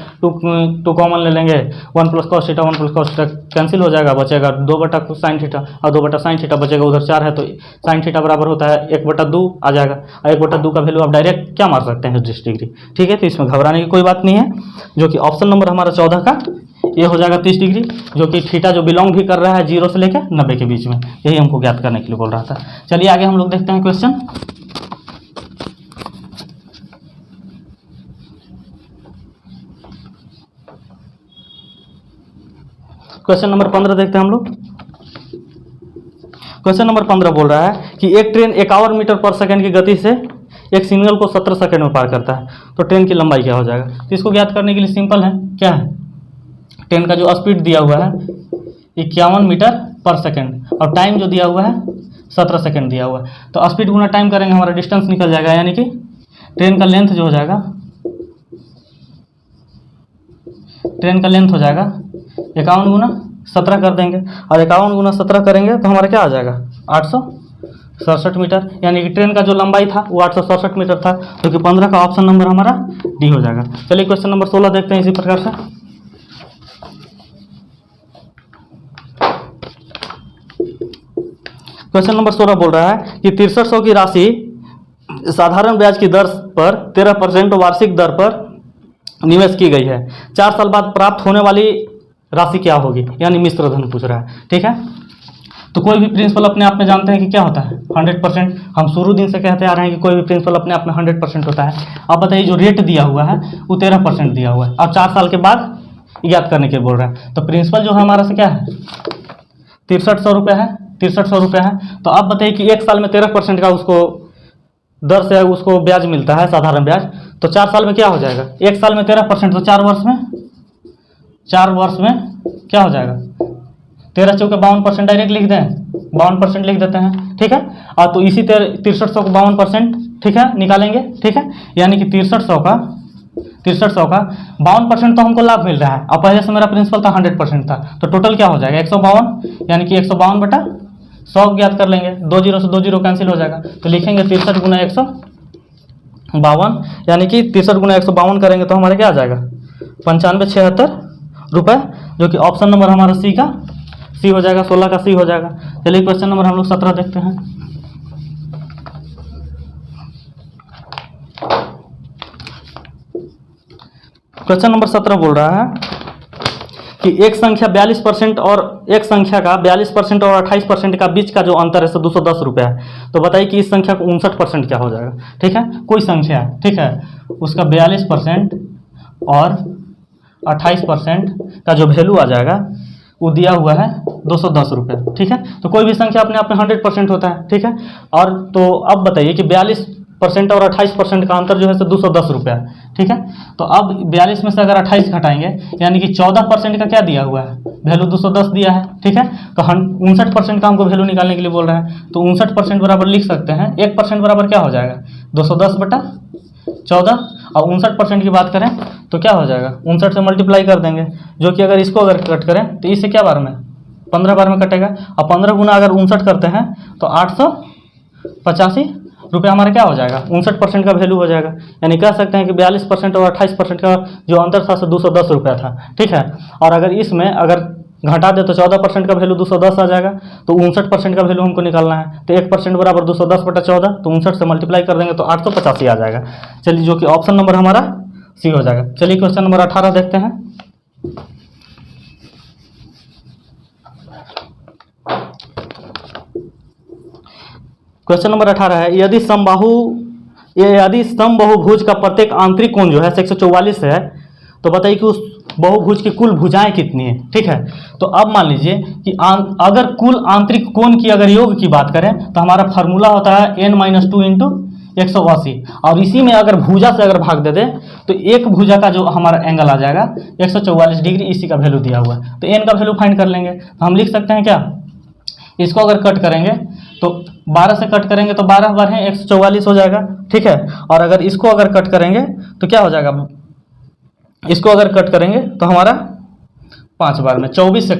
2 कॉमन ले लेंगे, 1 plus cos theta 1 plus cos theta cancel हो जाएगा, बचेगा 2 बटा साइन थीटा, और 2 बटा साइन थीटा बचेगा, उधर 4 है तो साइन थीटा बराबर होता है 1/2 आ जाएगा, और 1/2 का वैल्यू आप डायरेक्ट क्या मार सकते हैं 30 डिग्री। ठीक है, तो इसमें घबराने की कोई बात नहीं है, जो कि ऑप्शन नंबर हमारा 14 का ये हो जाएगा 30 डिग्री, जो कि थीटा जो बिलोंग भी कर रहा है 0 से लेकर 90 के बीच में, यही हमको ज्ञात करने के लिए बोल रहा था। चलिए आगे हम लोग देखते हैं क्वेश्चन। क्वेश्चन नंबर 15 देखते हैं हम लोग। क्वेश्चन नंबर 15 बोल रहा है कि एक ट्रेन 51 मीटर पर सेकंड की गति से एक सिग्नल को 17 सेकंड में पार करता है, तो ट्रेन की लंबाई क्या हो जाएगा। तो इसको ज्ञात करने के लिए सिंपल है, क्या है, ट्रेन का जो स्पीड दिया हुआ है 51 मीटर पर सेकंड, और टाइम जो दिया हुआ है 17 सेकंड दिया हुआ है, तो स्पीड गुना टाइम करेंगे हमारा डिस्टेंस निकल जाएगा, यानी कि ट्रेन का लेंथ जो हो जाएगा, ट्रेन का लेंथ हो जाएगा 51 गुना 17 कर देंगे, और 51 गुना 17 करेंगे तो हमारा क्या आ जाएगा 867 मीटर, यानी कि ट्रेन का जो लंबाई था वो 867 मीटर था, जो कि 15 का ऑप्शन नंबर हमारा डी हो जाएगा। चलिए क्वेश्चन नंबर 16 देखते हैं इसी प्रकार से। क्वेश्चन नंबर 16 बोल रहा है कि 6300 की राशि साधारण ब्याज की दर पर 13% वार्षिक दर पर निवेश की गई है, 4 साल बाद प्राप्त होने वाली राशि क्या होगी, यानी मिश्र धन पूछ रहा है। ठीक है, तो कोई भी प्रिंसिपल अपने आप में जानते हैं कि क्या होता है 100%, हम शुरू दिन से कहते आ रहे हैं कि कोई भी प्रिंसिपल अपने आप में 100% होता है। अब बताइए जो रेट दिया हुआ है वो 13% दिया हुआ है, और 4 साल के बाद ज्ञात करने के बोल रहा है, तो प्रिंसिपल जो है हमारा से क्या है 6300 रुपये है, 6300 रुपये है। तो अब बताइए कि 1 साल में 13% का उसको दर से उसको ब्याज मिलता है साधारण ब्याज, तो 4 साल में क्या हो जाएगा, 1 साल में 13%, तो 4 वर्ष में क्या हो जाएगा 13 चौके 52% डायरेक्ट लिख दें, 52% लिख देते हैं। ठीक है, और तो इसी 6300 को 52% ठीक है निकालेंगे। ठीक है, यानी कि 6300 का 52% तो हमको लाभ मिल रहा है, और पहले से मेरा प्रिंसिपल था 100% था, तो टोटल क्या हो जाएगा 152, यानी कि 152 बटा 100 ज्ञात कर लेंगे, 2 जीरो से 2 जीरो कैंसिल हो जाएगा, तो लिखेंगे 63 गुना 152, यानी कि 63 गुना 152 करेंगे तो हमारे क्या आ जाएगा 9576 रुपये, जो कि ऑप्शन नंबर हमारा सी का सी हो जाएगा, 16 का सी हो जाएगा। चलिए क्वेश्चन नंबर हम लोग 17 देखते हैं। क्वेश्चन नंबर 17 बोल रहा है कि एक संख्या 42% और एक संख्या का 42% और 28% का बीच का जो अंतर है 210 रुपये है, तो बताइए कि इस संख्या को 59% क्या हो जाएगा। ठीक है, कोई संख्या है, ठीक है, उसका 42% और 28% का जो वैल्यू आ जाएगा वो दिया हुआ है 210 रुपये। ठीक है, तो कोई भी संख्या अपने आप में 100% होता है। ठीक है, और तो अब बताइए कि 42% और 28% का अंतर जो है 210 रुपये है। ठीक है, तो अब 42 में से अगर 28 घटाएंगे, यानी कि 14% का क्या दिया हुआ है वैल्यू 210 दिया है। ठीक है, तो 59% का हमको वैल्यू निकालने के लिए बोल रहा है, तो 59% बराबर लिख सकते हैं, 1% बराबर क्या हो जाएगा 210 बटा 14, और 59% की बात करें तो क्या हो जाएगा 59 से मल्टीप्लाई कर देंगे, जो कि अगर इसको अगर कट करें तो इससे क्या बार में 15 बार में कटेगा, और 15 गुना अगर 59 करते हैं तो 885 रुपये हमारा क्या हो जाएगा 59% का वैल्यू हो जाएगा, यानी कह सकते हैं कि 42% और 28% का जो अंतर था 210 रुपया था। ठीक है, और अगर इसमें अगर घटा दे तो 14% का वैल्यू 210 आ जाएगा, तो 59% का वैल्यू हमको निकालना है। तो 1% बराबर 210/14, तो 59 से मल्टीप्लाई कर देंगे तो 885 आ जाएगा। चलिए, जो कि ऑप्शन नंबर हमारा सी हो जाएगा। चलिए क्वेश्चन नंबर 18 देखते हैं। क्वेश्चन नंबर 18 है, यदि समबाहुभुज का प्रत्येक आंतरिक कोण जो है 144 है, तो बताइए कि उस बहुभुज की कुल भुजाएं कितनी है। ठीक है, तो अब मान लीजिए कि अगर कुल आंतरिक कोण की अगर योग की बात करें तो हमारा फार्मूला होता है n-2 इंटू 180, और इसी में अगर भुजा से अगर भाग दे दे तो एक भुजा का जो हमारा एंगल आ जाएगा 144 डिग्री, इसी का वैल्यू दिया हुआ है। तो n का वैल्यू फाइंड कर लेंगे। तो हम लिख सकते हैं क्या, इसको अगर कट करेंगे तो 12 से कट करेंगे तो 12 बार है 144 हो जाएगा। ठीक है, और अगर इसको अगर कट करेंगे तो क्या हो जाएगा, इसको अगर कट करेंगे तो हमारा 5 बार में 24 से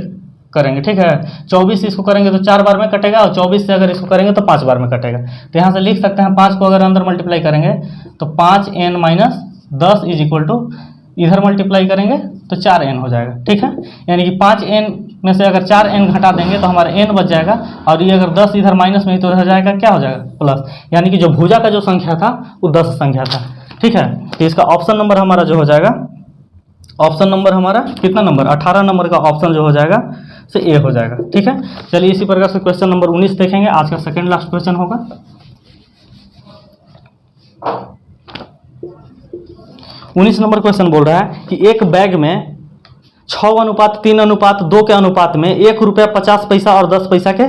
करेंगे। ठीक है, 24 से इसको करेंगे तो 4 बार में कटेगा, और 24 से अगर इसको करेंगे तो 5 बार में कटेगा। तो यहाँ से लिख सकते हैं 5 को अगर अंदर मल्टीप्लाई करेंगे तो 5n-10 इज इक्वल टू, इधर मल्टीप्लाई करेंगे तो 4n हो जाएगा। ठीक है, यानी कि 5n में से अगर 4n घटा देंगे तो हमारा n बच जाएगा, और ये अगर 10 इधर माइनस में तो हो जाएगा, क्या हो जाएगा, प्लस। यानी कि जो भुजा का जो संख्या था वो 10 संख्या था। ठीक है, तो इसका ऑप्शन नंबर हमारा जो हो जाएगा, ऑप्शन नंबर हमारा कितना नंबर, 18 नंबर का ऑप्शन जो हो जाएगा से ए हो जाएगा। ठीक है, चलिए इसी प्रकार से क्वेश्चन नंबर 19 देखेंगे। आज का सेकंड लास्ट क्वेश्चन होगा। 19 नंबर क्वेश्चन बोल रहा है कि एक बैग में 6:3:2 के अनुपात में ₹1.50 और 10 पैसा के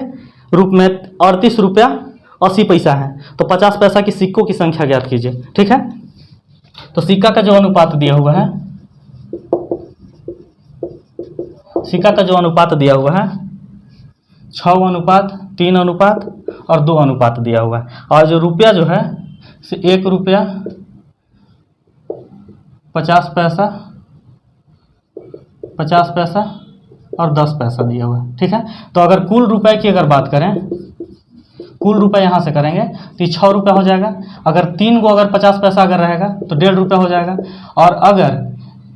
रूप में ₹38.80 है। तो 50 पैसा की सिक्कों की संख्या ज्ञात कीजिए। ठीक है, तो सिक्का का जो अनुपात दिया हुआ है, सिक्का का जो अनुपात दिया हुआ है 6:3:2 और 2 अनुपात दिया हुआ है, और जो रुपया जो है ₹1.50 50 पैसा और 10 पैसा दिया हुआ है। ठीक है, तो अगर कुल रुपए की अगर बात करें, कुल रुपए यहाँ से करेंगे तो 6 रुपया हो जाएगा। अगर 3 को अगर 50 पैसा अगर रहेगा तो 1.5 रुपया हो जाएगा, और अगर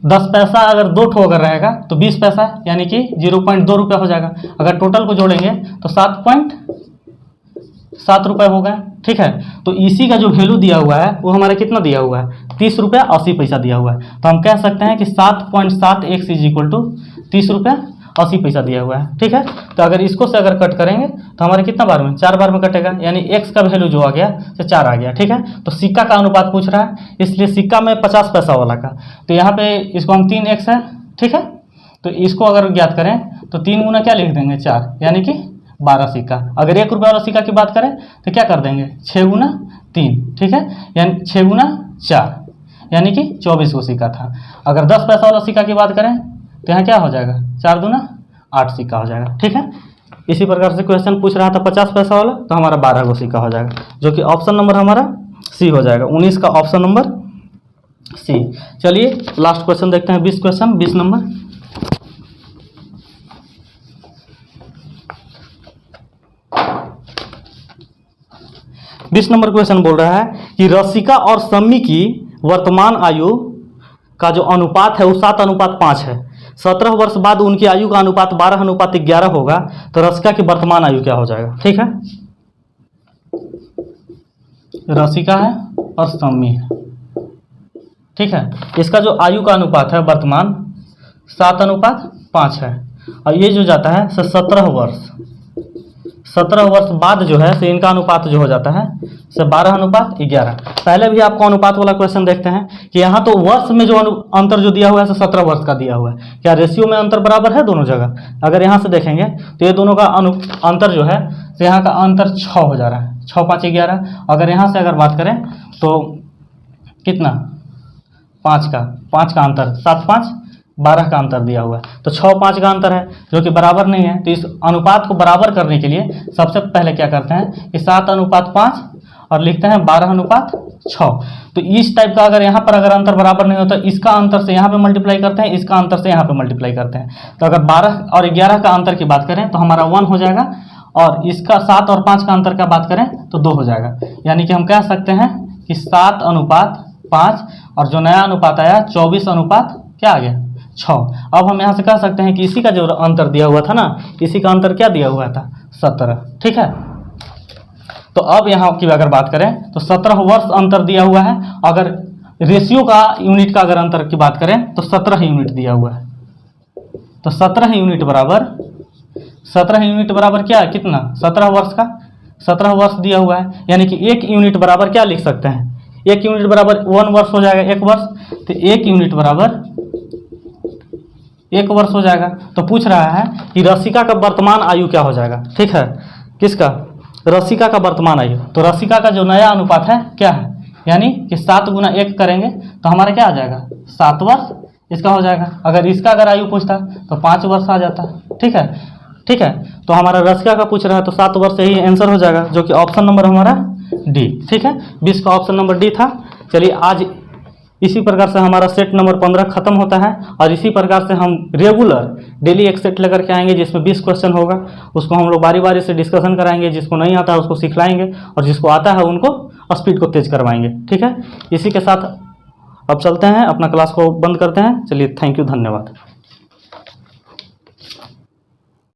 10 पैसा अगर 2 ठो अगर रहेगा तो 20 पैसा, यानी कि 0.2 रुपया हो जाएगा। अगर टोटल को जोड़ेंगे तो 7.7 रुपये हो गए। ठीक है, तो इसी का जो वैल्यू दिया हुआ है वो हमारा कितना दिया हुआ है, ₹30.80 दिया हुआ है। तो हम कह सकते हैं कि 7.7x इज इक्वल टू ₹30.80 दिया हुआ है। ठीक है, तो अगर इसको से अगर कट करेंगे तो हमारे कितना बार में, 4 बार में कटेगा, यानी x का वैल्यू जो आ गया तो 4 आ गया। ठीक है, तो सिक्का का अनुपात पूछ रहा है, इसलिए सिक्का में 50 पैसा वाला का, तो यहाँ पे इसको हम 3x है। ठीक है, तो इसको अगर ज्ञात करें तो 3 गुना क्या लिख देंगे, 4, यानी कि 12 सिक्का। अगर 1 रुपये वाला सिक्का की बात करें तो क्या कर देंगे, 6 गुना 3। ठीक है, यानी 6 गुना 4, यानी कि 24 को सिक्का था। अगर 10 पैसा वाला सिक्का की बात करें तो यहाँ क्या हो जाएगा, 4 दूना 8 सिक्का हो जाएगा। ठीक है, इसी प्रकार से क्वेश्चन पूछ रहा था 50 पैसा वाला, तो हमारा 12 को सिक्का हो जाएगा, जो कि ऑप्शन नंबर हमारा सी हो जाएगा। 19 का ऑप्शन नंबर सी। चलिए लास्ट क्वेश्चन देखते हैं, 20 क्वेश्चन, 20 नंबर। क्वेश्चन बोल रहा है कि रसिका और सम्मी की वर्तमान आयु का जो अनुपात है वो 7:5 है। 17 वर्ष बाद उनकी आयु का अनुपात 12:11 होगा, तो रसिका की वर्तमान आयु क्या हो जाएगा। ठीक है, रसिका है और सम्मी है। ठीक है, इसका जो आयु का अनुपात है वर्तमान 7:5 है, और ये जो जाता है 17 वर्ष बाद जो है से इनका अनुपात जो हो जाता है से 12:11। पहले भी आपको अनुपात वाला क्वेश्चन देखते हैं कि यहाँ तो वर्ष में जो अंतर जो दिया हुआ है 17 वर्ष का दिया हुआ है, क्या रेशियो में अंतर बराबर है दोनों जगह। अगर यहाँ से देखेंगे तो ये दोनों का अंतर जो है तो यहाँ का अंतर 6 हो जा रहा है, 6 5 11। अगर यहाँ से अगर बात करें तो कितना, 5 का अंतर, 7 5 12 का अंतर दिया हुआ है, तो 6 5 का अंतर है जो कि बराबर नहीं है। तो इस अनुपात को बराबर करने के लिए सबसे पहले क्या करते हैं कि 7:5 और लिखते हैं 12:6। तो इस टाइप का अगर यहाँ पर अगर अंतर बराबर नहीं होता, इसका अंतर से यहाँ पे मल्टीप्लाई करते हैं, इसका अंतर से यहाँ पे मल्टीप्लाई करते हैं। तो अगर 12 और 11 का अंतर की बात करें तो हमारा 1 हो जाएगा, और इसका 7 और 5 का अंतर का बात करें तो 2 हो जाएगा। यानी कि हम कह सकते हैं कि 7:5, और जो नया अनुपात आया 24 अनुपात क्या आ गया 6। अब हम यहाँ से कह सकते हैं कि इसी का जो अंतर दिया हुआ था ना, इसी का अंतर क्या दिया हुआ था, 17। ठीक है, तो अब यहाँ की अगर बात करें तो 17 वर्ष अंतर दिया हुआ है। अगर रेशियो का यूनिट का अगर अंतर की बात करें तो 17 यूनिट दिया हुआ है। तो 17 यूनिट बराबर, 17 यूनिट बराबर क्या है, कितना, 17 वर्ष का, 17 वर्ष दिया हुआ है। यानी कि 1 यूनिट बराबर क्या लिख सकते हैं, 1 यूनिट बराबर 1 वर्ष हो जाएगा, 1 वर्ष। तो 1 यूनिट बराबर 1 वर्ष हो जाएगा। तो पूछ रहा है कि रसिका का वर्तमान आयु क्या हो जाएगा। ठीक है, किसका, रसिका का वर्तमान आयु। तो रसिका का जो नया अनुपात है क्या है, यानी कि 7 गुना 1 करेंगे तो हमारा क्या आ जाएगा, 7 वर्ष इसका हो जाएगा। अगर इसका अगर आयु पूछता तो 5 वर्ष आ जाता। ठीक है, ठीक है, तो हमारा रसिका का पूछ रहा है तो 7 वर्ष यही आंसर हो जाएगा, जो कि ऑप्शन नंबर हमारा डी। ठीक है, 20 का ऑप्शन नंबर डी था। चलिए आज इसी प्रकार से हमारा सेट नंबर 15 खत्म होता है, और इसी प्रकार से हम रेगुलर डेली एक सेट लेकर के आएंगे जिसमें 20 क्वेश्चन होगा। उसको हम लोग बारी बारी से डिस्कशन कराएंगे, जिसको नहीं आता है उसको सिखलाएंगे, और जिसको आता है उनको स्पीड को तेज करवाएंगे। ठीक है, इसी के साथ अब चलते हैं, अपना क्लास को बंद करते हैं। चलिए, थैंक यू, धन्यवाद।